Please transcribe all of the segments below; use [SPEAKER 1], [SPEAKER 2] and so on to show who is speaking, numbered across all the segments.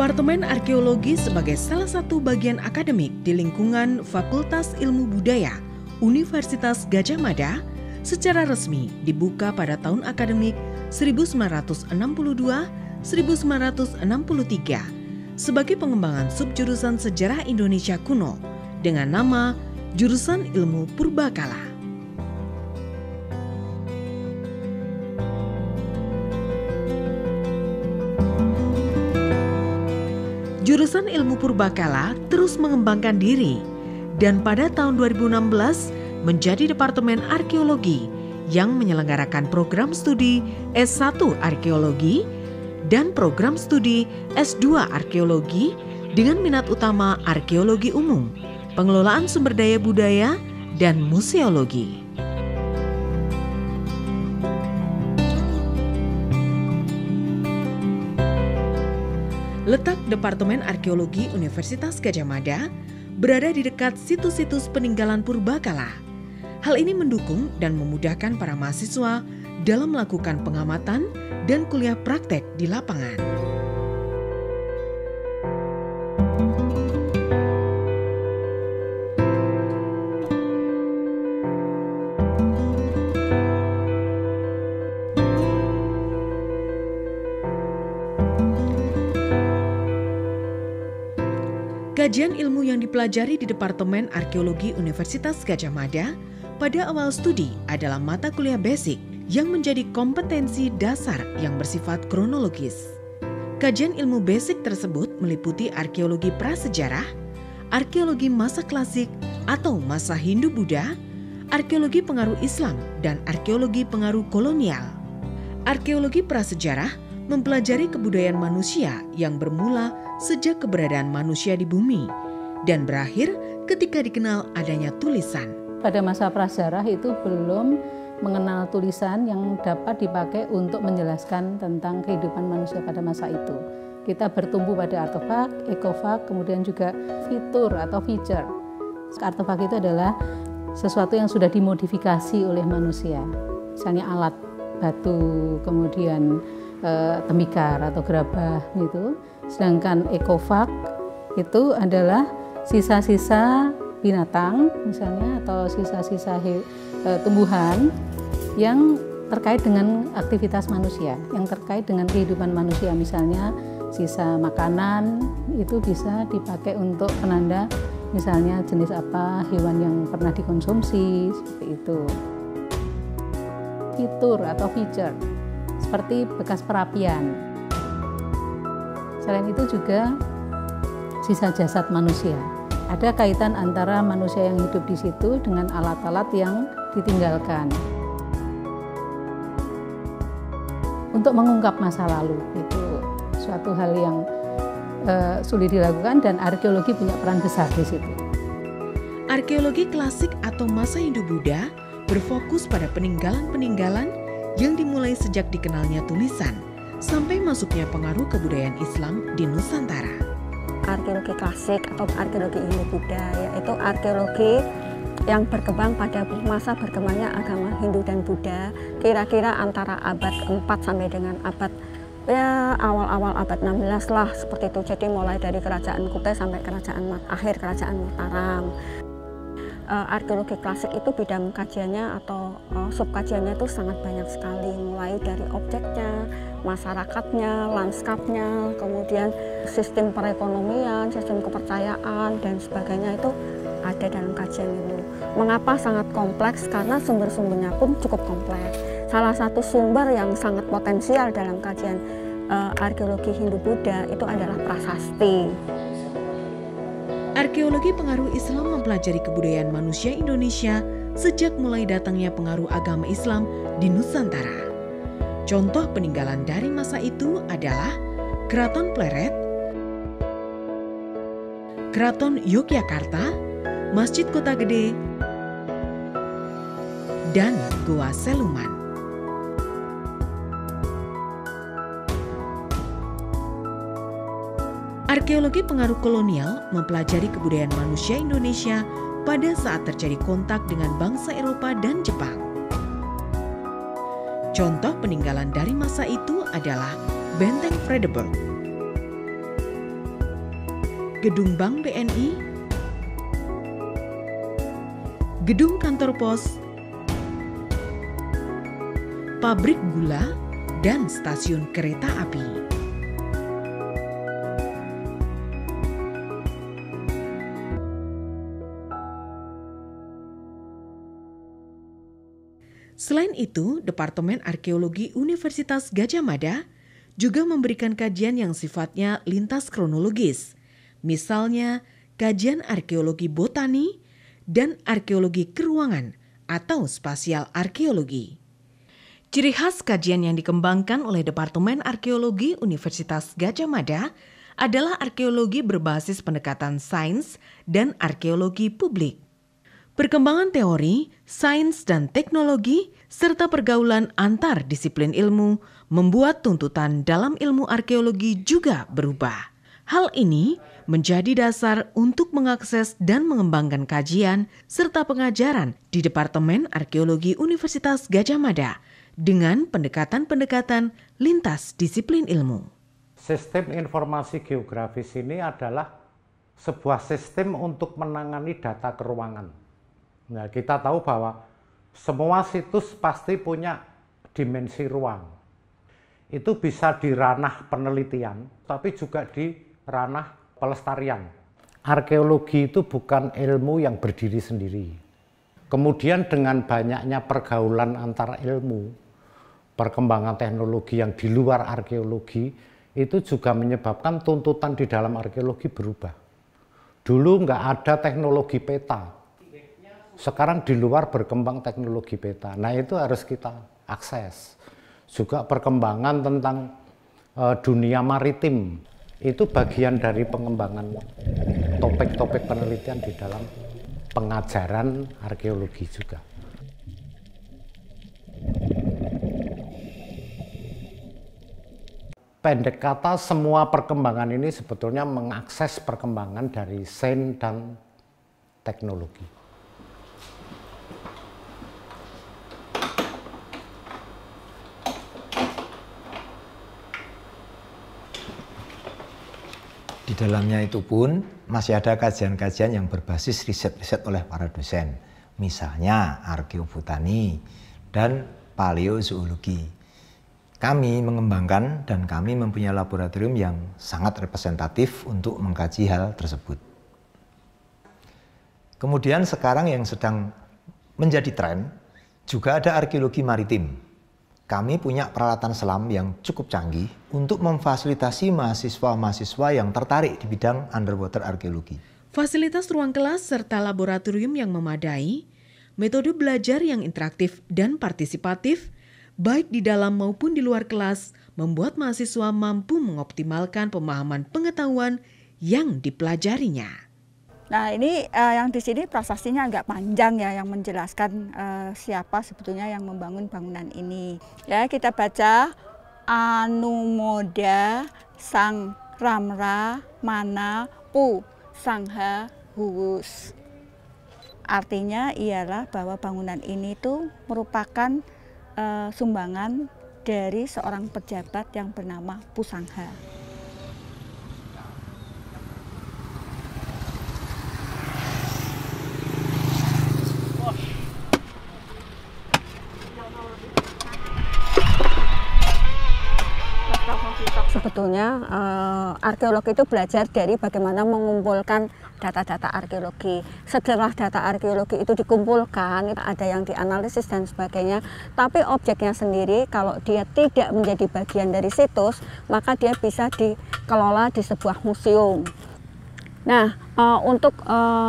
[SPEAKER 1] Departemen Arkeologi sebagai salah satu bagian akademik di lingkungan Fakultas Ilmu Budaya Universitas Gadjah Mada secara resmi dibuka pada tahun akademik 1962-1963 sebagai pengembangan subjurusan Sejarah Indonesia Kuno dengan nama Jurusan Ilmu Purbakala. Jurusan Ilmu Purbakala terus mengembangkan diri dan pada tahun 2016 menjadi Departemen Arkeologi yang menyelenggarakan program studi S1 Arkeologi dan program studi S2 Arkeologi dengan minat utama Arkeologi Umum, Pengelolaan Sumber Daya Budaya, dan Museologi. Letak Departemen Arkeologi Universitas Gadjah Mada berada di dekat situs-situs peninggalan purbakala. Hal ini mendukung dan memudahkan para mahasiswa dalam melakukan pengamatan dan kuliah praktek di lapangan. Kajian ilmu yang dipelajari di Departemen Arkeologi Universitas Gadjah Mada pada awal studi adalah mata kuliah basic yang menjadi kompetensi dasar yang bersifat kronologis. Kajian ilmu basic tersebut meliputi arkeologi prasejarah, arkeologi masa klasik atau masa Hindu-Buddha, arkeologi pengaruh Islam, dan arkeologi pengaruh kolonial. Arkeologi prasejarah mempelajari kebudayaan manusia yang bermula sejak keberadaan manusia di bumi dan berakhir ketika dikenal adanya tulisan.
[SPEAKER 2] Pada masa prasejarah itu belum mengenal tulisan yang dapat dipakai untuk menjelaskan tentang kehidupan manusia pada masa itu. Kita bertumbuh pada artefak, ekofak, kemudian juga fitur atau feature. Artefak itu adalah sesuatu yang sudah dimodifikasi oleh manusia, misalnya alat batu, kemudian tembikar atau gerabah gitu. Sedangkan ekofak itu adalah sisa-sisa binatang misalnya atau sisa-sisa tumbuhan yang terkait dengan aktivitas manusia, yang terkait dengan kehidupan manusia, misalnya sisa makanan itu bisa dipakai untuk penanda misalnya jenis apa hewan yang pernah dikonsumsi, seperti itu. Fitur atau feature seperti bekas perapian. Selain itu juga sisa jasad manusia. Ada kaitan antara manusia yang hidup di situ dengan alat-alat yang ditinggalkan. Untuk mengungkap masa lalu, itu suatu hal yang sulit dilakukan dan arkeologi punya peran besar di situ.
[SPEAKER 1] Arkeologi klasik atau masa Hindu-Buddha berfokus pada peninggalan-peninggalan yang dimulai sejak dikenalnya tulisan sampai masuknya pengaruh kebudayaan Islam di Nusantara.
[SPEAKER 3] Arkeologi klasik atau arkeologi Hindu-Buddha yaitu arkeologi yang berkembang pada masa berkembangnya agama Hindu dan Buddha, kira-kira antara abad 4 sampai dengan abad awal-awal abad 16 lah, seperti itu. Jadi mulai dari kerajaan Kutai sampai akhir kerajaan Mataram. Arkeologi klasik itu bidang kajiannya atau subkajiannya itu sangat banyak sekali, mulai dari objeknya, masyarakatnya, lanskapnya, kemudian sistem perekonomian, sistem kepercayaan, dan sebagainya itu ada dalam kajian itu. Mengapa sangat kompleks? Karena sumber-sumbernya pun cukup kompleks. Salah satu sumber yang sangat potensial dalam kajian arkeologi Hindu-Buddha itu adalah prasasti.
[SPEAKER 1] Arkeologi pengaruh Islam mempelajari kebudayaan manusia Indonesia sejak mulai datangnya pengaruh agama Islam di Nusantara. Contoh peninggalan dari masa itu adalah Keraton Pleret, Keraton Yogyakarta, Masjid Kota Gede, dan Goa Seluman. Arkeologi pengaruh kolonial mempelajari kebudayaan manusia Indonesia pada saat terjadi kontak dengan bangsa Eropa dan Jepang. Contoh peninggalan dari masa itu adalah Benteng Vredenburg, Gedung Bank BNI, Gedung Kantor Pos, Pabrik Gula, dan stasiun kereta api. Selain itu, Departemen Arkeologi Universitas Gadjah Mada juga memberikan kajian yang sifatnya lintas kronologis, misalnya kajian arkeologi botani dan arkeologi keruangan atau spasial arkeologi. Ciri khas kajian yang dikembangkan oleh Departemen Arkeologi Universitas Gadjah Mada adalah arkeologi berbasis pendekatan sains dan arkeologi publik. Perkembangan teori, sains dan teknologi, serta pergaulan antar disiplin ilmu membuat tuntutan dalam ilmu arkeologi juga berubah. Hal ini menjadi dasar untuk mengakses dan mengembangkan kajian serta pengajaran di Departemen Arkeologi Universitas Gadjah Mada dengan pendekatan-pendekatan lintas disiplin ilmu.
[SPEAKER 4] Sistem informasi geografis ini adalah sebuah sistem untuk menangani data keruangan. Nah, kita tahu bahwa semua situs pasti punya dimensi ruang. Itu bisa di ranah penelitian, tapi juga di ranah pelestarian. Arkeologi itu bukan ilmu yang berdiri sendiri. Kemudian dengan banyaknya pergaulan antar ilmu, perkembangan teknologi yang di luar arkeologi, itu juga menyebabkan tuntutan di dalam arkeologi berubah. Dulu nggak ada teknologi peta. Sekarang di luar berkembang teknologi peta. Nah, itu harus kita akses. Juga perkembangan tentang dunia maritim. Itu bagian dari pengembangan topik-topik penelitian di dalam pengajaran arkeologi juga. Pendek kata, semua perkembangan ini sebetulnya mengakses perkembangan dari sains dan teknologi.
[SPEAKER 5] Di dalamnya itu pun masih ada kajian-kajian yang berbasis riset-riset oleh para dosen. Misalnya arkeobotani dan paleozoologi. Kami mengembangkan dan kami mempunyai laboratorium yang sangat representatif untuk mengkaji hal tersebut. Kemudian sekarang yang sedang menjadi tren juga ada arkeologi maritim. Kami punya peralatan selam yang cukup canggih untuk memfasilitasi mahasiswa-mahasiswa yang tertarik di bidang underwater arkeologi.
[SPEAKER 1] Fasilitas ruang kelas serta laboratorium yang memadai, metode belajar yang interaktif dan partisipatif, baik di dalam maupun di luar kelas, membuat mahasiswa mampu mengoptimalkan pemahaman pengetahuan yang dipelajarinya.
[SPEAKER 3] Nah, ini yang di sini prasastinya agak panjang ya, yang menjelaskan siapa sebetulnya yang membangun bangunan ini. Ya, kita baca Anumoda Sang Ramra Mana Pu Sangha Huwus. Artinya ialah bahwa bangunan ini tuh merupakan sumbangan dari seorang pejabat yang bernama Pusangha. Sebetulnya arkeolog itu belajar dari bagaimana mengumpulkan data-data arkeologi. Setelah data arkeologi itu dikumpulkan, ada yang dianalisis dan sebagainya. Tapi objeknya sendiri kalau dia tidak menjadi bagian dari situs, maka dia bisa dikelola di sebuah museum. Nah, untuk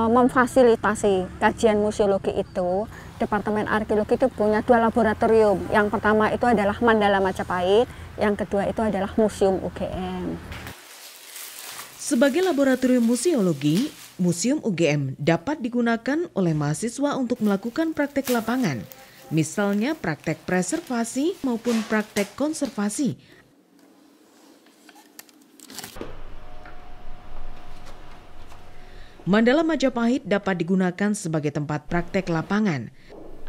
[SPEAKER 3] memfasilitasi kajian museologi itu, Departemen Arkeologi itu punya 2 laboratorium. Yang pertama itu adalah Mandala Majapahit, yang kedua itu adalah Museum UGM.
[SPEAKER 1] Sebagai laboratorium museologi, Museum UGM dapat digunakan oleh mahasiswa untuk melakukan praktek lapangan, misalnya praktek preservasi maupun praktek konservasi. Mandala Majapahit dapat digunakan sebagai tempat praktek lapangan.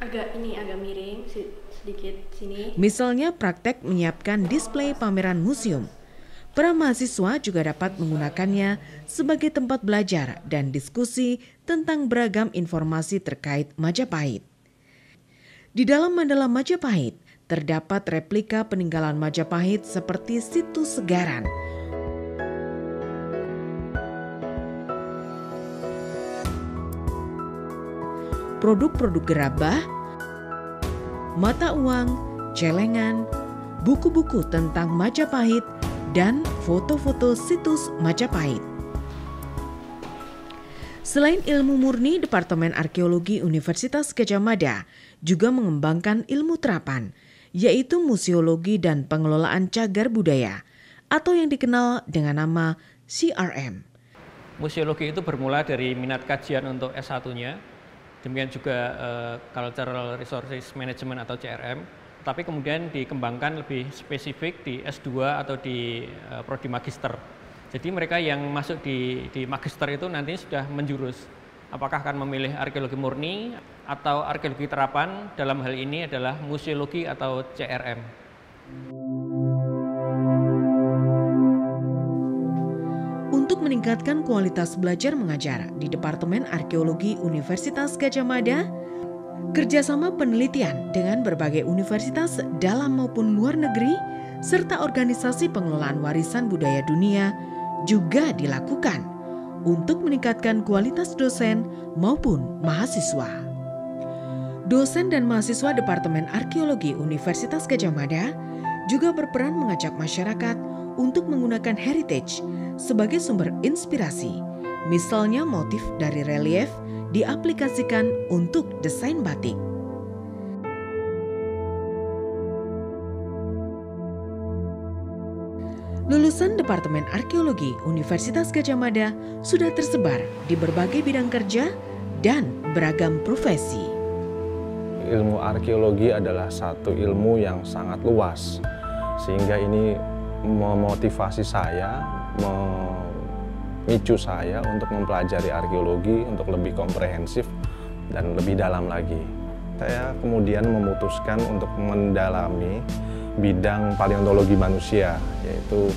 [SPEAKER 6] Agak miring sedikit sini.
[SPEAKER 1] Misalnya praktek menyiapkan display pameran museum. Para mahasiswa juga dapat menggunakannya sebagai tempat belajar dan diskusi tentang beragam informasi terkait Majapahit. Di dalam mandala Majapahit terdapat replika peninggalan Majapahit seperti situs Segaran, produk-produk gerabah, mata uang, celengan, buku-buku tentang Majapahit, dan foto-foto situs Majapahit. Selain ilmu murni, Departemen Arkeologi Universitas Gadjah Mada juga mengembangkan ilmu terapan, yaitu museologi dan pengelolaan cagar budaya, atau yang dikenal dengan nama CRM.
[SPEAKER 7] Museologi itu bermula dari minat kajian untuk S1-nya, demikian juga Cultural Resources Management atau CRM. Tapi kemudian dikembangkan lebih spesifik di S2 atau di prodi magister. Jadi mereka yang masuk di magister itu nanti sudah menjurus. Apakah akan memilih arkeologi murni atau arkeologi terapan, dalam hal ini adalah museologi atau CRM.
[SPEAKER 1] Untuk meningkatkan kualitas belajar mengajar di Departemen Arkeologi Universitas Gadjah Mada, kerjasama penelitian dengan berbagai universitas dalam maupun luar negeri, serta organisasi pengelolaan warisan budaya dunia juga dilakukan untuk meningkatkan kualitas dosen maupun mahasiswa. Dosen dan mahasiswa Departemen Arkeologi Universitas Gadjah Mada juga berperan mengajak masyarakat untuk menggunakan heritage sebagai sumber inspirasi, misalnya motif dari relief diaplikasikan untuk desain batik. Lulusan Departemen Arkeologi Universitas Gadjah Mada sudah tersebar di berbagai bidang kerja dan beragam profesi.
[SPEAKER 8] Ilmu arkeologi adalah satu ilmu yang sangat luas, sehingga ini memotivasi saya, memicu saya untuk mempelajari arkeologi untuk lebih komprehensif dan lebih dalam lagi. Saya kemudian memutuskan untuk mendalami bidang paleontologi manusia, yaitu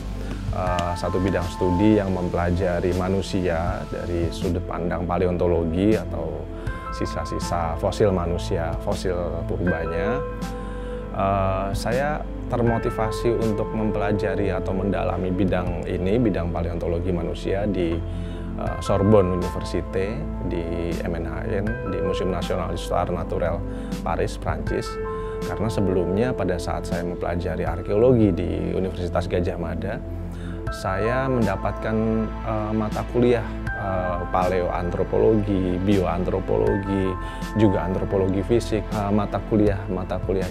[SPEAKER 8] satu bidang studi yang mempelajari manusia dari sudut pandang paleontologi atau sisa-sisa fosil manusia, fosil purbanya. Saya termotivasi untuk mempelajari atau mendalami bidang ini, bidang paleontologi manusia di Sorbonne Université, di MNHN, di Museum National d'Histoire Naturelle Paris, Prancis. Karena sebelumnya pada saat saya mempelajari arkeologi di Universitas Gadjah Mada, saya mendapatkan mata kuliah paleoantropologi, bioantropologi, juga antropologi fisik. Mata kuliah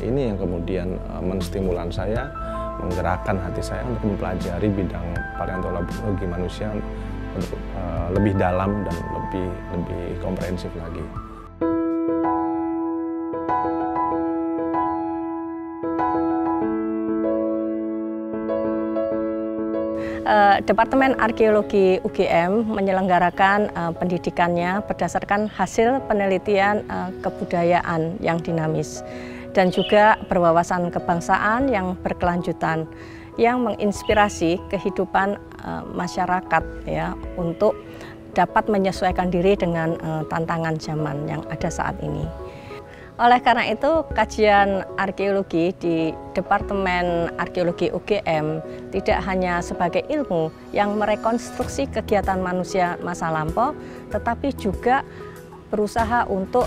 [SPEAKER 8] ini yang kemudian menstimulan saya, menggerakkan hati saya untuk mempelajari bidang paleontologi manusia untuk lebih dalam dan lebih komprehensif lagi.
[SPEAKER 3] Departemen Arkeologi UGM menyelenggarakan pendidikannya berdasarkan hasil penelitian kebudayaan yang dinamis dan juga berwawasan kebangsaan yang berkelanjutan yang menginspirasi kehidupan masyarakat ya untuk dapat menyesuaikan diri dengan tantangan zaman yang ada saat ini. Oleh karena itu, kajian arkeologi di Departemen Arkeologi UGM tidak hanya sebagai ilmu yang merekonstruksi kegiatan manusia masa lampau, tetapi juga berusaha untuk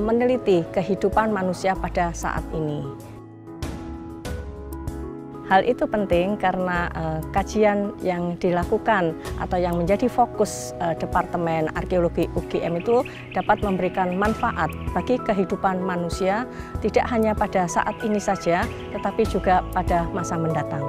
[SPEAKER 3] meneliti kehidupan manusia pada saat ini. Hal itu penting karena kajian yang dilakukan atau yang menjadi fokus Departemen Arkeologi UGM itu dapat memberikan manfaat bagi kehidupan manusia tidak hanya pada saat ini saja, tetapi juga pada masa mendatang.